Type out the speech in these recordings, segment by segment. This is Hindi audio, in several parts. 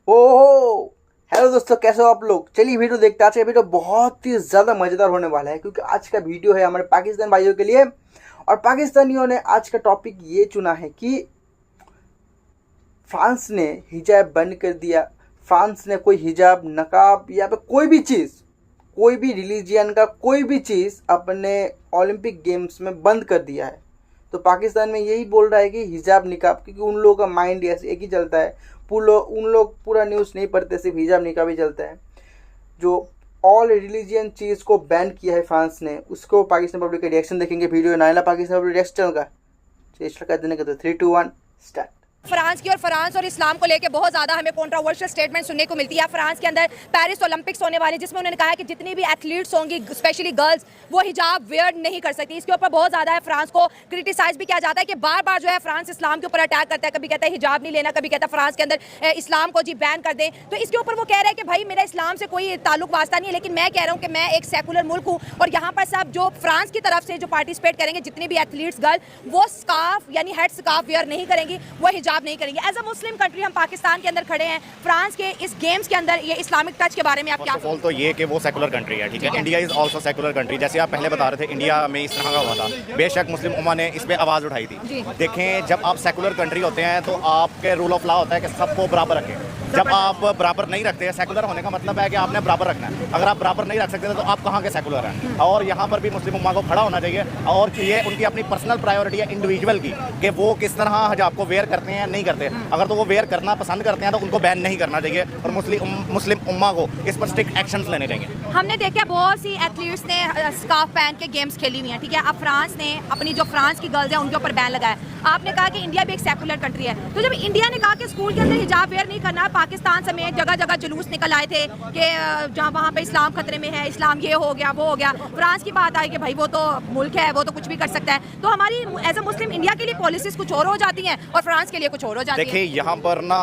ओहो, हेलो दोस्तों, कैसे हो आप लोग। चलिए वीडियो देखते हैं। आज का वीडियो बहुत ही ज़्यादा मज़ेदार होने वाला है क्योंकि आज का वीडियो है हमारे पाकिस्तान भाइयों के लिए। और पाकिस्तानियों ने आज का टॉपिक ये चुना है कि फ्रांस ने हिजाब बंद कर दिया। फ्रांस ने कोई हिजाब, नकाब या फिर कोई भी चीज़, कोई भी रिलीजियन का कोई भी चीज़ अपने ओलंपिक गेम्स में बंद कर दिया है। तो पाकिस्तान में यही बोल रहा है कि हिजाब, निकाब, क्योंकि उन लोगों का माइंड ऐसे एक ही चलता है। उन लोग पूरा न्यूज़ नहीं पढ़ते, सिर्फ हिजाब निकाब ही चलता है। जो ऑल रिलीजियन चीज़ को बैन किया है फ्रांस ने, उसको पाकिस्तान पब्लिक का रिएक्शन देखेंगे। Video Naila Pakistan public reaction channel का चेष्टा कर देने का। तो 3, 2, 1 स्टार्ट। फ्रांस और इस्लाम को लेकर बहुत ज़्यादा हमें कंट्रोवर्शियल स्टेटमेंट सुनने को मिलती है। फ्रांस के अंदर पेरिस ओलंपिक्स होने वाले, जिसमें उन्होंने कहा है कि जितनी भी एथलीट्स होंगी, स्पेशली गर्ल्स, वो हिजाब वेयर नहीं कर सकती। इसके ऊपर बहुत ज़्यादा फ्रांस को क्रिटिसाइज भी किया जाता है कि बार बार जो है फ्रांस इस्लाम के ऊपर अटैक करता है। कभी कहता है हिजाब नहीं लेना, कभी कहता है फ्रांस के अंदर इस्लाम को जी बैन कर दें। तो इसके ऊपर वो कह रहे हैं कि भाई मेरा इस्लाम से कोई ताल्लुक वास्ता नहीं है, लेकिन मैं कह रहा हूँ कि मैं एक सेकुलर मुल्क हूँ और यहाँ पर सब जो फ्रांस की तरफ से जो पार्टिसिपेट करेंगे, जितनी भी एथलीट्स गर्ल, वो स्कार्फ यानी हेड स्कार्फ वेयर नहीं करेंगी, वो हिजाब नहीं करेंगी। एज अ मुस्लिम कंट्री हम पाकिस्तान के अंदर खड़े हैं, फ्रांस के इस गेम्स के अंदर ये इस्लामिक टच के बारे में आप क्या बोल तो ये कि वो सेकुलर कंट्री है, ठीक है। India is also secular country. जैसे आप पहले बता रहे थे इंडिया में इस तरह का हुआ था, बेशक मुस्लिम उम्मा ने इस पे आवाज़ उठाई थी। देखें, जब आप सेकुलर कंट्री होते हैं तो आपके रूल ऑफ लॉ होता है कि सबको बराबर रखें। जब आप बराबर नहीं रखते हैं, सेकुलर होने का मतलब है कि आपने बराबर रखना है। अगर आप बराबर नहीं रख सकते तो आप कहाँ के सेकुलर हैं। और यहाँ पर भी मुस्लिम उम्मा को खड़ा होना चाहिए और ये उनकी अपनी पर्सनल प्रायोरिटी है इंडिविजुअल की, कि वो किस तरह हिजाब को वेयर करते हैं, नहीं करते। अगर तो वो वेयर करना पसंद करते हैं तो उनको बैन नहीं करना चाहिए और मुस्लिम उम्मा को इस पर स्ट्रिक्ट एक्शंस लेने चाहिए। हमने देखा बहुत सी एथलीट्स ने स्कार्फ पहन के गेम्स खेली हुई हैं, ठीक है। अब फ्रांस ने अपनी जो फ्रांस की गर्ल्स हैं उनके ऊपर बैन लगाया। आपने कहा कि इंडिया भी एक सेकुलर कंट्री है, तो जब इंडिया ने कहा कि स्कूल के अंदर हिजाब वेयर नहीं करना, पाकिस्तान समेत जगह जगह जुलूस निकल आए थे कि जहाँ वहाँ पे इस्लाम खतरे में है, इस्लाम ये हो गया वो हो गया। फ्रांस की बात आई कि भाई वो तो मुल्क है, वो तो कुछ भी कर सकता है। तो हमारी एज अ मुस्लिम इंडिया के लिए पॉलिसीज कुछ और हो जाती हैं और फ्रांस के लिए कुछ और हो जाती है। देखिए, यहाँ पर ना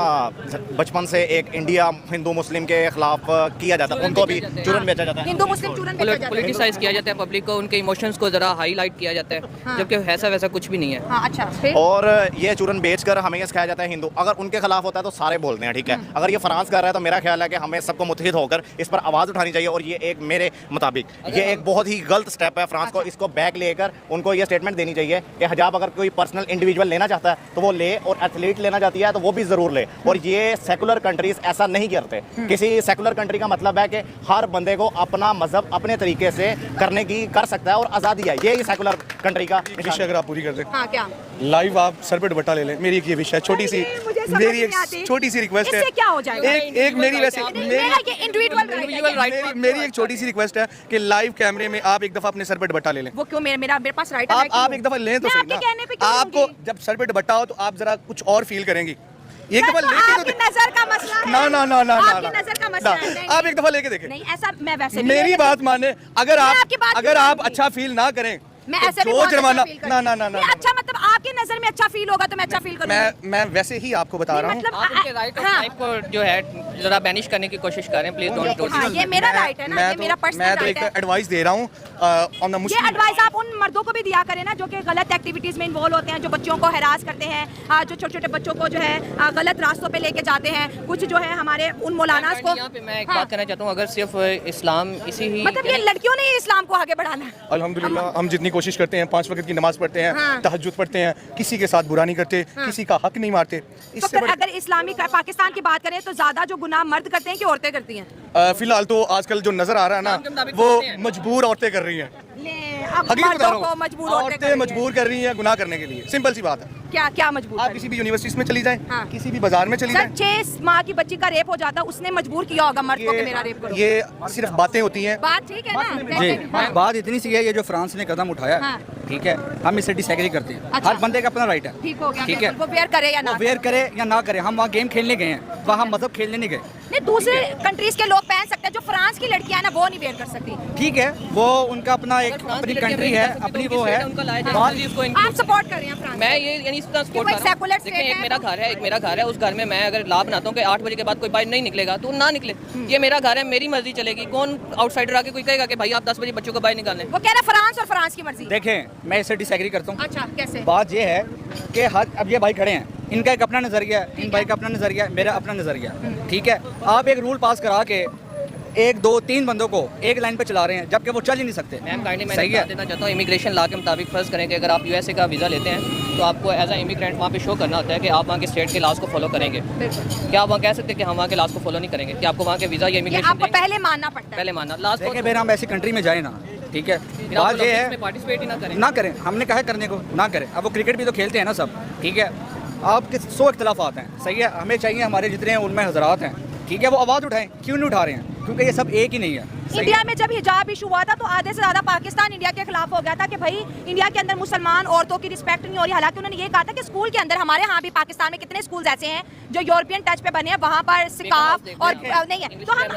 बचपन से एक इंडिया हिंदू मुस्लिम के खिलाफ किया जाता है, उनको भी चूरन बेचा जाता है, हिंदू मुस्लिम चूरन बेचा जाता है, पॉलिटिसाइज किया जाता है पब्लिक को, उनके इमोशंस को जरा हाईलाइट किया जाता है, जबकि ऐसा वैसा कुछ भी नहीं है। हाँ, अच्छा। और ये चूरन बेचकर हमें ये सिखाया जाता है हिंदू अगर उनके खिलाफ होता है तो सारे बोलते हैं, ठीक है। अगर ये फ्रांस कर रहा है तो मेरा ख्याल है कि हमें सबको मुत्तहिद होकर इस पर आवाज़ उठानी चाहिए। और ये एक मेरे मुताबिक ये एक बहुत ही गलत स्टेप है फ्रांस को। इसको बैक लेकर उनको ये स्टेटमेंट देनी चाहिए कि हिजाब अगर कोई पर्सनल इंडिविजुअल लेना चाहता है तो वो ले, और एथलीट लेना चाहती है तो वो भी ज़रूर ले। और ये सेकुलर कंट्रीज ऐसा नहीं करते। किसी सेकुलर कंट्री का मतलब है कि हर बंदे को अपना मजहब अपने तरीके से करने की कर सकता है और आज़ादी है। ये सेकुलर कंट्री का विश अगर आप पूरी कर दें। हाँ, क्या लाइव आप सर पे दुपट्टा ले लें। मेरी एक ये विश है, छोटी सी, मेरी एक छोटी सी रिक्वेस्ट है। इससे क्या हो जाएगा? एक मेरी वैसे इंडिविजुअल राइट, मेरी एक छोटी सी रिक्वेस्ट है कि लाइव कैमरे में आप एक दफा अपने सर पे दुपट्टा ले लें। वो क्यों? मेरे पास राइट है। आप एक दफा लें तो सही ना। आपको जब सर पे दुपट्टा हो तो आप जरा कुछ और फील करेंगे। एक दफा लेके आपकी नजर का मसला है। ना आपकी नजर का मसला है। आप एक दफा लेके देखें। नहीं, ऐसा मैं वैसे मेरी बात माने। अगर आप अच्छा फील ना करें, मैं ऐसे भी जुर्माना ना अच्छा, मतलब आपकी नजर में अच्छा फील होगा तो मैं अच्छा फील करूंगा। मैं वैसे ही आपको बता रहा हूँ। आप उनके राइट ऑफ लाइफ को जो है जरा बैनिश करने की कोशिश करें, प्लीज डोंट डू। ये मेरा राइट है ना, ये मेरा पर्सनल राइट है। मैं तो एक एडवाइस दे रहा हूँ ऑन द मुस्लिम। ये एडवाइस आप उन मर्दों को भी दिया करें ना जो कि गलत एक्टिविटीज में इन्वॉल्व होते हैं, जो बच्चों को हरास करते हैं, जो छोटे छोटे बच्चों को जो है गलत रास्तों पे लेके जाते हैं। कुछ जो है हमारे उन मौलाना को, यहाँ पे मैं एक बात कहना चाहता हूँ, अगर सिर्फ इस्लाम इसी ही मतलब ये लड़कियों ने इस्लाम को आगे बढ़ाना है। अल्हम्दुलिल्लाह हम जितनी कोशिश करते हैं, 5 वक्त की नमाज पढ़ते हैं, तहज्जुद पढ़ते हैं, किसी के साथ बुरा नहीं करते, किसी का हक नहीं मारते। तो फिर अगर इस्लामी पाकिस्तान की बात करें तो ज्यादा जो गुनाह मर्द करते हैं कि औरतें करती हैं? फिलहाल तो आजकल जो नजर आ रहा है ना, वो मजबूर औरतें कर रही हैं। हकीकत बता रहा हूँ, औरतें मजबूर कर रही हैं गुनाह करने के लिए। सिंपल सी बात है। क्या मजबूर? आप किसी भी यूनिवर्सिटी में चली जाएं, किसी भी बाजार में चली जाएं, 6 माह की बच्ची का रेप हो जाता, उसने मजबूर किया होगा मर्द को कि मेरा रेप करो। ये सिर्फ बातें होती हैं। बात ठीक है ना जी, बात इतनी सी है, ये जो फ्रांस ने कदम उठाया, ठीक है, हम इससे डिसएग्री करते हैं। हर बंदे का अपना राइट है, ठीक हो गया, ठीक है, वो वेयर करे या ना वेयर करे या ना करे। हम वहाँ गेम खेलने गए हैं, वहाँ मजहब खेलने नहीं गए। नहीं, दूसरे कंट्रीज के लोग पहन सकते सकते हैं, जो फ्रांस की लड़कियां हैं ना वो नहीं वेयर कर सकती। ठीक है, वो उनका अपना एक अपनी कंट्री है, अपनी वो है। आप सपोर्ट कर रहे हैं फ्रांस? मैं ये यानी इसका सपोर्ट कोई कर रहा हूं। secular देखिए, state एक है मेरा तो- घर है, एक मेरा घर है, उस घर में मैं अगर ला बनाता हूँ कि 8 बजे के बाद कोई बाहर नहीं निकलेगा तो ना निकले। ये मेरा घर है, मेरी मर्जी चलेगी। कौन आउटसाइडर आके कोई कहेगा कि भाई आप 10 बजे बच्चों को बाहर निकालें? वो कह रहे हैं फ्रांस और फ्रांस की मर्जी। देखें, मैं इससे डिसएग्री करता हूँ। अच्छा, कैसे? बात ये है कि अब ये भाई खड़े हैं, इनका एक अपना नज़रिया है, इन भाई का अपना नज़रिया है, मेरा अपना नज़रिया है। ठीक है, आप एक रूल पास करा के 1 2 3 बंदों को एक लाइन पे चला रहे हैं, जबकि वो चल ही नहीं सकते। मैम काइंडली मैं सही है। बता देना चाहता हूँ, इमिग्रेशन लॉ के मुताबिक फ़र्ज़ करें कि अगर आप यूएसए का वीज़ा लेते हैं तो आपको एज अ इमिग्रेंट वहाँ पे शो करना होता है कि आप वहाँ के स्टेट के लॉज को फॉलो करेंगे। क्या आप वहाँ कह सकते हैं कि हम वहाँ के लॉज को फॉलो नहीं करेंगे? कि आपको वहाँ के वीज़ा या ये इमिग्रेशन आपको पहले मानना पड़ता है। पहले मानना लास्ट देखें, फिर हम ऐसी कंट्री में जाए ना, ठीक है, बात ये है पार्टिसिपेट ही ना करें। ना करें, हमने कहा है करने को ना करें। अब वो क्रिकेट भी तो खेलते हैं ना सब, ठीक है। आपके 100 इख्तलाफात हैं, सही है, हमें चाहिए हमारे जितने उनमें हजरात हैं, ठीक है, वो आवाज़ उठाएं। क्यों नहीं उठा रहे हैं? क्योंकि ये सब एक ही नहीं है। इंडिया में जब हिजाब इशू हुआ था तो आधे से ज्यादा पाकिस्तान इंडिया के खिलाफ हो गया था कि भाई इंडिया के अंदर मुसलमान औरतों की रिस्पेक्ट नहीं हो रही। हालांकि उन्होंने ये कहा था कि स्कूल के अंदर, हमारे यहाँ भी पाकिस्तान में कितने स्कूल ऐसे हैं जो यूरोपियन टच पे बने हैं, वहाँ पर स्कार्फ और नहीं है, तो हम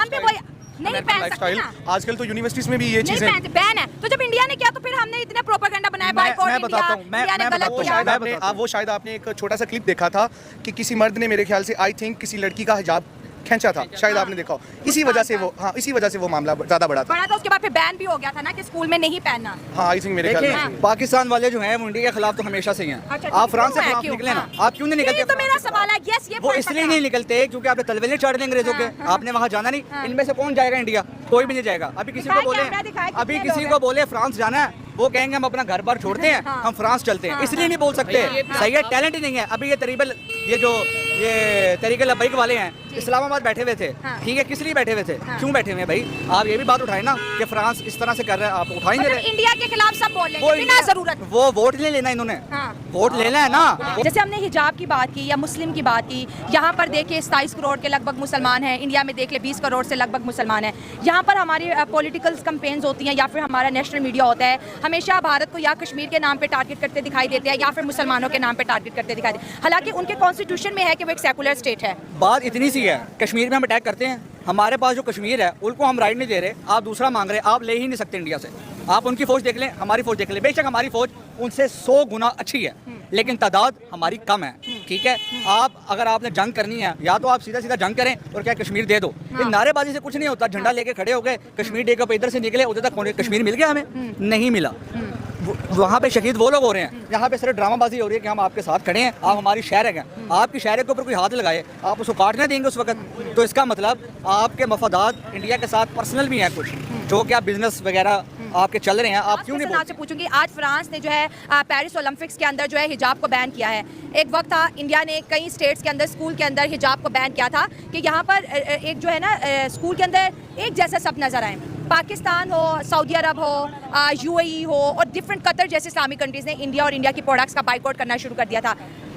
भी वही नहीं पहन सकते लाइफस्टाइल ना। आजकल तो यूनिवर्सिटीज में भी ये नहीं चीजें पहनते, बैन है। तो जब इंडिया ने किया तो फिर हमने इतना प्रोपेगेंडा बनाया, बायकॉट मैं इंडिया, बताता हूँ, इंडिया ने मैं गलत बताता किया। हूँ, वो शायद आपने एक छोटा सा क्लिप देखा था कि किसी मर्द ने, मेरे ख्याल से आई थिंक, किसी लड़की का हिजाब खींचा था, शायद आपने देखा हो। इसी वजह से वो, हाँ, इसी वजह से वो मामला ज्यादा बड़ा था। बड़ा था, उसके बाद फिर बैन भी हो गया था ना कि स्कूल में नहीं पहनना। हाँ, आई थिंक मेरे ख्याल देखिए, से। पाकिस्तान वाले जो हैं वो इंडिया के खिलाफ तो हमेशा से ही हैं। अच्छा, आप फ्रांस से क्यों है? खिलाफ क्यों? निकले ना, हाँ। आप क्यों नहीं निकलते? ये तो मेरा सवाल है। यस, ये वो point इसलिए पता नहीं है। निकलते क्योंकि आपने तलवेले चढ़ देंगे अंग्रेजों के, आपने वहाँ जाना नहीं। इनमें से कौन जाएगा इंडिया? कोई भी नहीं जाएगा। अभी किसी को दिखाए बोले, कैमरा दिखाए, अभी कितने किसी लोग को बोले फ्रांस जाना है, वो कहेंगे हम अपना घर बार छोड़ते हैं, हम फ्रांस चलते हैं। इसलिए नहीं बोल सकते, सही है, टैलेंट ही नहीं है। अभी ये तरीके लब्बैक वाले हैं, इस्लामाबाद बैठे हुए थे, ठीक है, किस लिए बैठे हुए थे? क्यों बैठे हुए हैं भाई? आप ये भी बात उठाए ना कि फ्रांस इस तरह से कर रहा है, आप उठाएंगे मतलब इंडिया के खिलाफ सब बोल रहे हैं बिना जरूरत। वो वोट नहीं लेना इन्होंने, हाँ। वोट लेना है ना। जैसे हमने हिजाब की बात की या मुस्लिम की बात की, यहाँ पर देखिए 27 करोड़ के लगभग मुसलमान हैं, इंडिया में देख ले 20 करोड़ से लगभग मुसलमान हैं। यहाँ पर हमारी पॉलिटिकल कैंपेन्स होती हैं या फिर हमारा नेशनल मीडिया होता है, हमेशा भारत को या कश्मीर के नाम पे टारगेट करते दिखाई देते हैं या फिर मुसलमानों के नाम पे टारगेट करते दिखाई देते हैं। हालांकि उनके कॉन्स्टिट्यूशन में है कि वो एक सेकुलर स्टेट है। बात इतनी सी है, कश्मीर में हम अटैक करते हैं, हमारे पास जो कश्मीर है उनको हम राइट नहीं दे रहे, आप दूसरा मांग रहे, आप ले ही नहीं सकते इंडिया से। आप उनकी फौज देख लें, हमारी फौज देख लें, बेशक हमारी फौज उनसे 100 गुना अच्छी है, लेकिन तादाद हमारी कम है, ठीक है। आप अगर आपने जंग करनी है, या तो आप सीधा सीधा जंग करें और क्या कश्मीर दे दो। ये नारेबाजी से कुछ नहीं होता। झंडा लेके खड़े हो गए, कश्मीर डे के इधर से निकले, उधर तक कश्मीर मिल गया, हमें नहीं मिला। वहाँ पे शहीद वो लोग हो रहे हैं, यहाँ पे सिर्फ ड्रामाबाजी हो रही है कि हम आपके साथ खड़े हैं, आप हमारी शहर हैं, आपकी शहर के ऊपर कोई हाथ लगाए आप उसको काटने देंगे उस वक्त, तो इसका मतलब आपके मफादात इंडिया के साथ पर्सनल भी हैं कुछ, जो कि आप बिजनेस वगैरह आपके चल रहे हैं, आप क्यों नहीं बोलते? आपसे पूछूंगी, आज फ्रांस ने जो है पेरिस ओलंपिक्स के अंदर जो है हिजाब को बैन किया है। एक वक्त था इंडिया ने कई स्टेट्स के अंदर स्कूल के अंदर हिजाब को बैन किया था कि यहाँ पर एक जो है ना स्कूल के अंदर एक जैसा सब नजर आए। पाकिस्तान हो, सऊदी अरब हो, यूएई हो और डिफरेंट कतर जैसे इस्लामिक कंट्रीज ने इंडिया और इंडिया की प्रोडक्ट्स का बाइकआउट करना शुरू कर दिया था।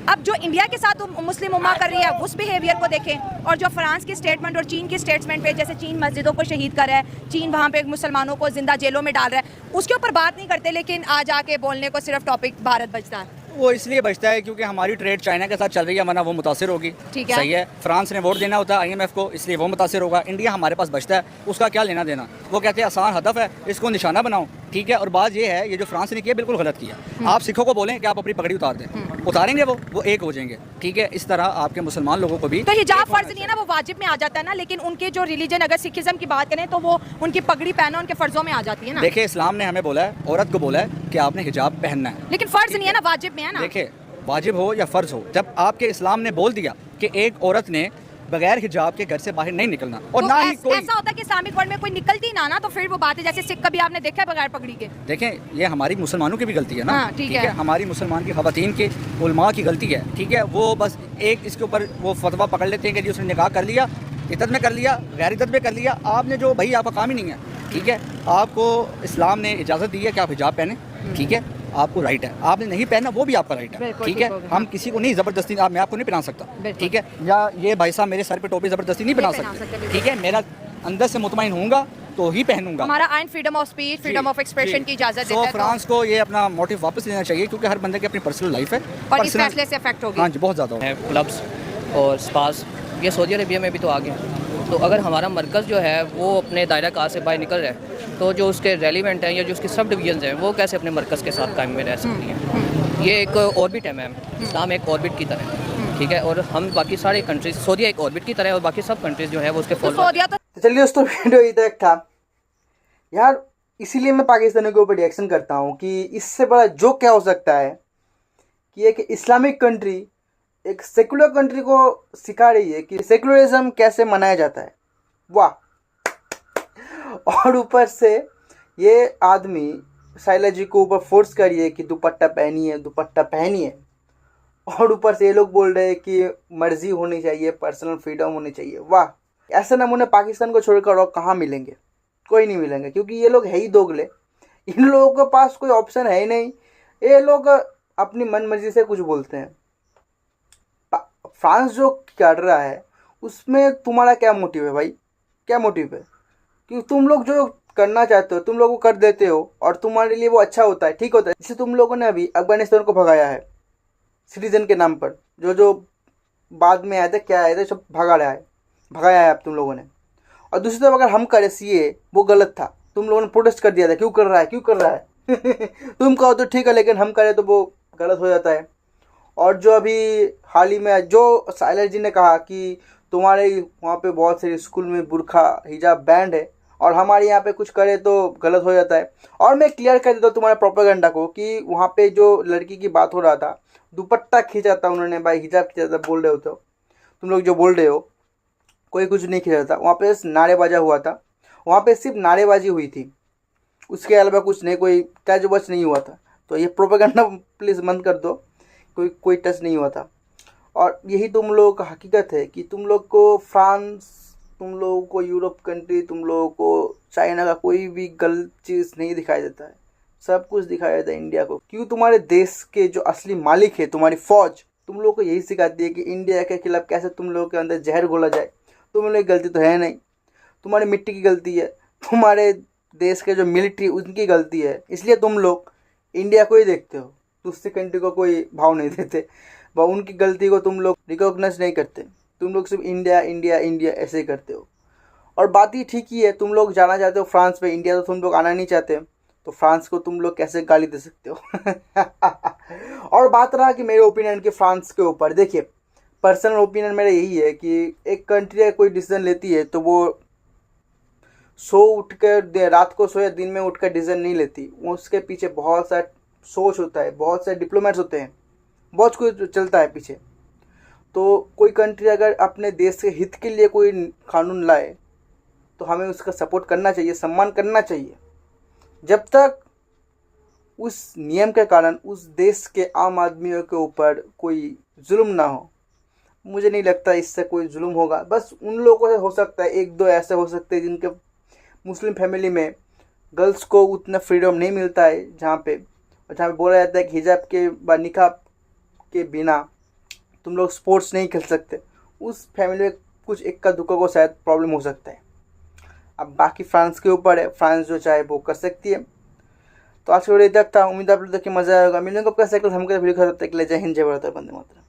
अब जो इंडिया के साथ मुस्लिम उम्मा कर रही है उस बिहेवियर को देखें, और जो फ्रांस की स्टेटमेंट और चीन की स्टेटमेंट पे, जैसे चीन मस्जिदों को शहीद कर रहा है, चीन वहाँ पे मुसलमानों को जिंदा जेलों में डाल रहा है, उसके ऊपर बात नहीं करते, लेकिन आज आके बोलने को सिर्फ टॉपिक भारत बचता है। वो इसलिए बचता है क्योंकि हमारी ट्रेड चाइना के साथ चल रही है, वरना वो मुतासिर होगी। ठीक है। सही है, फ्रांस ने वोट देना होता है IMF को, इसलिए वो मुतासिर होगा। इंडिया हमारे पास बचता है, उसका क्या लेना देना? वो कहते हैं आसान हदफ है, इसको निशाना बनाओ, ठीक है। और बात ये है, ये जो फ्रांस ने किया बिल्कुल गलत किया। आप सिखों को बोलें कि आप अपनी पगड़ी उतार दें, उतारेंगे वो एक हो जाएंगे, ठीक है। इस तरह आपके मुसलमान लोगों को भी तो हिजाब फर्ज नहीं है ना, वो वाजिब में आ जाता है ना, लेकिन उनके जो रिलीजन, अगर सिखिज्म की बात करें तो वो उनकी पगड़ी पहना उनके फर्जों में आ जाती है ना। देखिए, इस्लाम ने हमें बोला है, औरत को बोला है कि आपने हिजाब पहनना है, लेकिन फर्ज नहीं है ना, वाजिब में है ना। देखिए, वाजिब हो या फ़र्ज़ हो, जब आपके इस्लाम ने बोल दिया कि एक औरत ने बगैर हिजाब के घर से बाहर नहीं निकलना, और तो ना ही कोई, ऐसा होता है कि इस्लामिक वर्ल्ड में कोई निकलती ना तो फिर वो बात है, जैसे सिख कभी आपने देखा है बगैर पगड़ी के? देखें, ये हमारी मुसलमानों की भी गलती है ना। हाँ, ठीक है। हमारी मुसलमान की ख़वातीन की उलमा की गलती है, ठीक है। वो बस एक इसके ऊपर वो फतवा पकड़ लेते हैं कि जी उसने निकाह कर लिया, इद्दत में कर लिया, गैर इद्दत में कर लिया। आपने जो, भाई आपका काम ही नहीं है, ठीक है। आपको इस्लाम ने इजाज़त दी है कि आप हिजाब पहने, ठीक है, आपको राइट है। आपने नहीं पहना, वो भी आपका राइट है, ठीक है। हम किसी को नहीं ज़बरदस्ती, मैं आपको नहीं पहना सकता, ठीक है। या ये भाई साहब मेरे सर पे टोपी ज़बरदस्ती नहीं पहना सकते, ठीक है। मेरा अंदर से मुतमईन होऊंगा तो ही पहनूंगा। हमारा आइन freedom of speech, freedom of expression की इजाजत देता है। फ्रांस को ये अपना मोटिव वापस लेना चाहिए, क्योंकि हर बंदे की अपनी पर्सनल लाइफ है और इस फैसले से इफेक्ट होगी। हाँ जी, बहुत ज़्यादा क्लब्स और स्पास, ये सऊदी अरेबिया में भी तो आ गए। तो अगर हमारा मरकज़ जो है वो अपने दायरा कार से बाहर निकल रहा है तो जो उसके रेलिवेंट हैं या जो उसके सब डिवीजन हैं वो कैसे अपने मरकज़ के साथ कायम में रह सकती हैं। ये एक ऑर्बिट है मैम, इस्लाम एक ऑर्बिट की तरह है, ठीक है, और हम बाकी सारे कंट्रीज, सऊदीया एक ऑर्बिट की तरह है और बाकी सब कंट्रीज जो है वो उसके फॉलो। तो चलिए दोस्तों, वीडियो इधर तक था यार। इसीलिए मैं पाकिस्तानियों के ऊपर रिएक्शन करता हूँ कि इससे बड़ा जोक क्या हो सकता है कि एक इस्लामिक कंट्री एक सेकुलर कंट्री को सिखा रही है कि सेकुलरिज्म कैसे मनाया जाता है। वाह। और ऊपर से ये आदमी साइला जी को ऊपर फोर्स करिए कि दुपट्टा पहनिए, दुपट्टा पहनिए, और ऊपर से ये लोग बोल रहे हैं कि मर्जी होनी चाहिए, पर्सनल फ्रीडम होनी चाहिए। वाह। ऐसे नमूने पाकिस्तान को छोड़कर और कहाँ मिलेंगे? कोई नहीं मिलेंगे, क्योंकि ये लोग है ही दोगले। इन लोगों के पास कोई ऑप्शन है ही नहीं। ये लोग अपनी मन मर्जी से कुछ बोलते हैं। फ्रांस जो कर रहा है उसमें तुम्हारा क्या मोटिव है भाई? क्या मोटिव है? क्योंकि तुम लोग जो करना चाहते हो तुम लोग वो कर देते हो और तुम्हारे लिए वो अच्छा होता है, ठीक होता है। जैसे तुम लोगों ने अभी अफगानिस्तान को भगाया है सिटीजन के नाम पर, जो बाद में आए थे, क्या आए थे, सब भगाया है अब तुम लोगों ने। और दूसरी तरफ अगर हम करें सीए, वो गलत था, तुम लोगों ने प्रोटेस्ट कर दिया था, क्यों कर रहा है तुम कहो तो ठीक है, लेकिन हम करें तो वो गलत हो जाता है। और जो अभी हाल ही में जो साइलर जी ने कहा कि तुम्हारे वहाँ पे बहुत से स्कूल में बुर्खा हिजाब बैंड है और हमारे यहाँ पे कुछ करे तो गलत हो जाता है। और मैं क्लियर कर देता हूँ तुम्हारे प्रोपेगेंडा को कि वहाँ पे जो लड़की की बात हो रहा था, दुपट्टा खींचा था उन्होंने, भाई हिजाब खींचा था बोल रहे हो, तो तुम लोग जो बोल रहे हो कोई कुछ नहीं खींचा था। वहाँ पे नारेबाजा हुआ था, वहाँ पे सिर्फ नारेबाजी हुई थी, उसके अलावा कुछ नहीं, कोई टच वच नहीं हुआ था। तो ये प्रोपेगेंडा प्लीज़ बंद कर दो, कोई टच नहीं हुआ था। और यही तुम लोगों का हकीकत है कि तुम लोग को फ्रांस, तुम लोगों को यूरोप कंट्री, तुम लोगों को चाइना का कोई भी गलत चीज़ नहीं दिखाई देता है, सब कुछ दिखाया जाता है इंडिया को। क्यों? तुम्हारे देश के जो असली मालिक है तुम्हारी फौज, तुम लोगों को यही सिखाती है कि इंडिया के खिलाफ कैसे तुम लोगों के अंदर जहर घोला जाए। तुम लोग की गलती तो है नहीं, तुम्हारी मिट्टी की गलती है, तुम्हारे देश के जो मिलिट्री उनकी गलती है। इसलिए तुम लोग इंडिया को ही देखते हो, दूसरी कंट्री को कोई भाव नहीं देते, व उनकी गलती को तुम लोग रिकॉग्नाइज नहीं करते। तुम लोग सिर्फ इंडिया इंडिया इंडिया ऐसे ही करते हो। और बात ये ठीक ही है, तुम लोग जाना चाहते हो फ्रांस पे, इंडिया तो तुम लोग आना नहीं चाहते, तो फ्रांस को तुम लोग कैसे गाली दे सकते हो और बात रहा कि मेरे ओपिनियन के फ्रांस के ऊपर, देखिए पर्सनल ओपिनियन मेरा यही है कि एक कंट्री कोई डिसीजन लेती है तो वो उठ कर रात को सोया दिन में उठ कर डिसीजन नहीं लेती, उसके पीछे बहुत सा सोच होता है, बहुत सारे डिप्लोमेट्स होते हैं, बहुत कुछ चलता है पीछे। तो कोई कंट्री अगर अपने देश के हित के लिए कोई कानून लाए तो हमें उसका सपोर्ट करना चाहिए, सम्मान करना चाहिए, जब तक उस नियम के कारण उस देश के आम आदमियों के ऊपर कोई जुल्म ना हो। मुझे नहीं लगता इससे कोई जुल्म होगा। बस उन लोगों से हो सकता है, एक दो ऐसे हो सकते हैं जिनके मुस्लिम फैमिली में गर्ल्स को उतना फ्रीडम नहीं मिलता है, जहाँ पे बोला जाता है कि हिजाब के व निकाब के बिना तुम लोग स्पोर्ट्स नहीं खेल सकते। उस फैमिली में कुछ इक्का दुक्का को शायद प्रॉब्लम हो सकता है। अब बाकी फ्रांस के ऊपर है, फ्रांस जो चाहे वो कर सकती है। तो आज के वीडियो तक था, उम्मीद आप लोग देख के मजा आएगा। मिलेंगे आपका साइकिल हमको वीडियो खत्म तक के लिए। जय हिंद, जय भारत, वंदे मातरम।